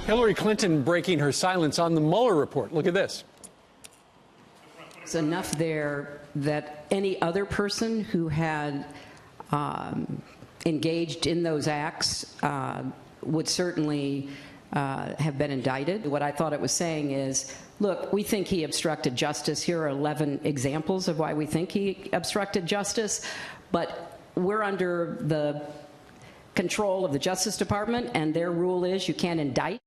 Hillary Clinton breaking her silence on the Mueller report. Look at this. There's enough there that any other person who had engaged in those acts would certainly have been indicted. What I thought it was saying is, look, we think he obstructed justice. Here are 11 examples of why we think he obstructed justice, but we're under the control of the Justice Department, and their rule is you can't indict.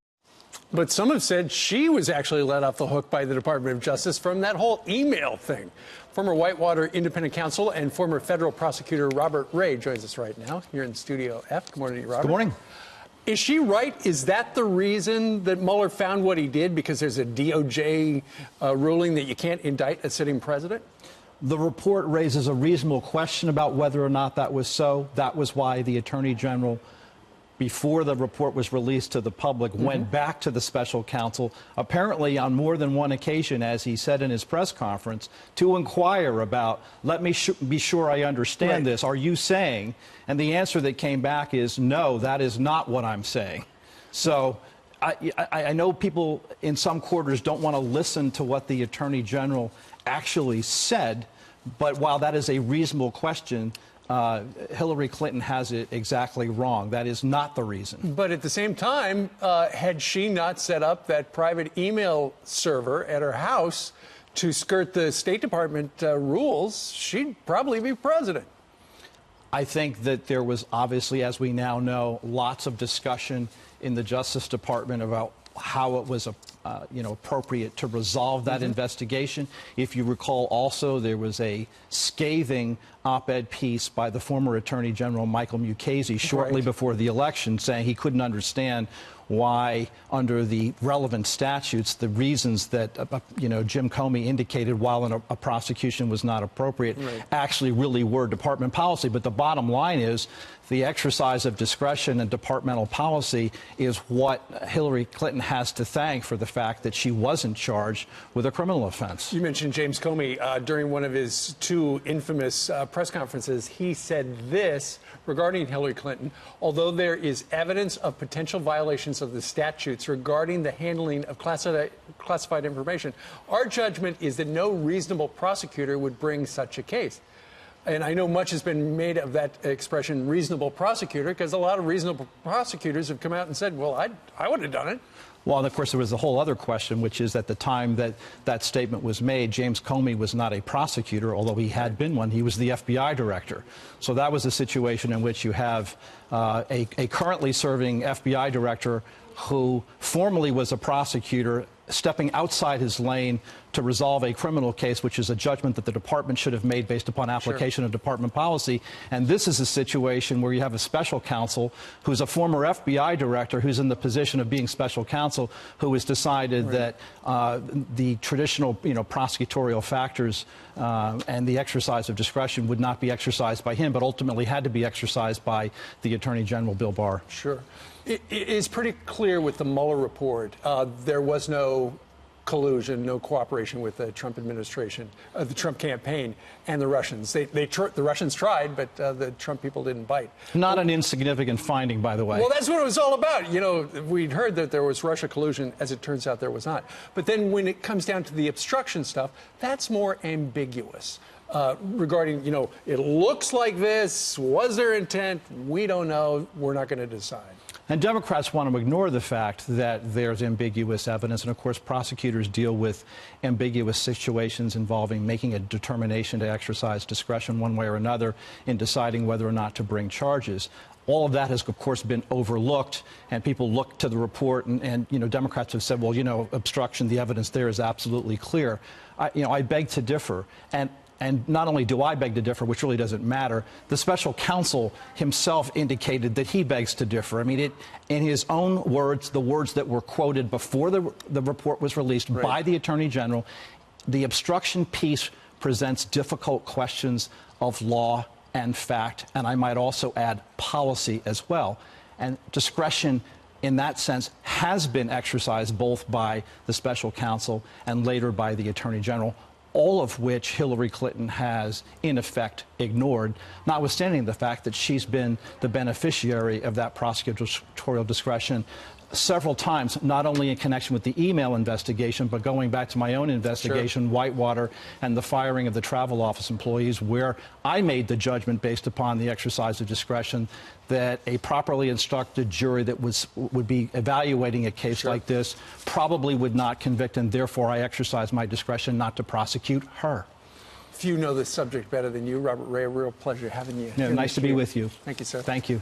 But some have said she was actually let off the hook by the Department of Justice from that whole email thing. Former Whitewater independent counsel and former federal prosecutor Robert Ray joins us right now here in Studio F. Good morning to you, Robert. Good morning. Is she right? Is that the reason that Mueller found what he did, because there's a DOJ ruling that you can't indict a sitting president? The report raises a reasonable question about whether or not that was so. That was why the Attorney General, before the report was released to the public, went back to the special counsel, apparently on more than one occasion, as he said in his press conference, to inquire about, let me be sure I understand this. Are you saying? And the answer that came back is, no, that is not what I'm saying. So I know people in some quarters don't want to listen to what the Attorney General actually said, but while that is a reasonable question, Hillary Clinton has it exactly wrong. That is not the reason. But at the same time, had she not set up that private email server at her house to skirt the State Department rules, she'd probably be president. I think that there was obviously, as we now know, lots of discussion in the Justice Department about how it was appropriate to resolve that investigation. If you recall, also there was a scathing op-ed piece by the former Attorney General Michael Mukasey shortly before the election, saying he couldn't understand why, under the relevant statutes, the reasons that Jim Comey indicated while a prosecution was not appropriate actually really were department policy. But the bottom line is the exercise of discretion and departmental policy is what Hillary Clinton has to thank for the fact that she wasn't charged with a criminal offense. You mentioned James Comey. During one of his two infamous press conferences, he said this regarding Hillary Clinton: although there is evidence of potential violations of the statutes regarding the handling of classified information, our judgment is that no reasonable prosecutor would bring such a case. And I know much has been made of that expression, reasonable prosecutor, because a lot of reasonable prosecutors have come out and said, well, I would have done it. Well, and of course, there was a whole other question, which is at the time that that statement was made, James Comey was not a prosecutor, although he had been one. He was the FBI director. So that was a situation in which you have a currently serving FBI director who formerly was a prosecutor stepping outside his lane to resolve a criminal case, which is a judgment that the department should have made based upon application of department policy. And this is a situation where you have a special counsel who's a former FBI director who's in the position of being special counsel, who has decided that the traditional, prosecutorial factors and the exercise of discretion would not be exercised by him, but ultimately had to be exercised by the Attorney General, Bill Barr. Sure. It is pretty clear with the Mueller report, there was no collusion, no cooperation with the Trump administration, the Trump campaign, and the Russians. The Russians tried, but the Trump people didn't bite. Not an insignificant finding, by the way. Well, that's what it was all about. We'd heard that there was Russia collusion. As it turns out, there was not. But then when it comes down to the obstruction stuff, that's more ambiguous. Regarding, it looks like this. Was there intent? We don't know. We're not going to decide. And Democrats want to ignore the fact that there's ambiguous evidence. And, of course, prosecutors deal with ambiguous situations involving making a determination to exercise discretion one way or another in deciding whether or not to bring charges. All of that has, of course, been overlooked, and people look to the report, and Democrats have said, well, obstruction, the evidence there is absolutely clear. I beg to differ. And not only do I beg to differ, which really doesn't matter, the special counsel himself indicated that he begs to differ. I mean, in his own words, the words that were quoted before the report was released by the Attorney General, the obstruction piece presents difficult questions of law and fact, and I might also add policy as well. And discretion in that sense has been exercised both by the special counsel and later by the Attorney General, all of which Hillary Clinton has, in effect, ignored, notwithstanding the fact that she's been the beneficiary of that prosecutorial discretion several times, not only in connection with the email investigation, but going back to my own investigation, Whitewater, and the firing of the travel office employees, where I made the judgment based upon the exercise of discretion that a properly instructed jury that would be evaluating a case like this probably would not convict, and therefore I exercised my discretion not to prosecute her. Few know this subject better than you, Robert Ray. A real pleasure having you. Yeah, nice to be with you. Thank you, sir. Thank you.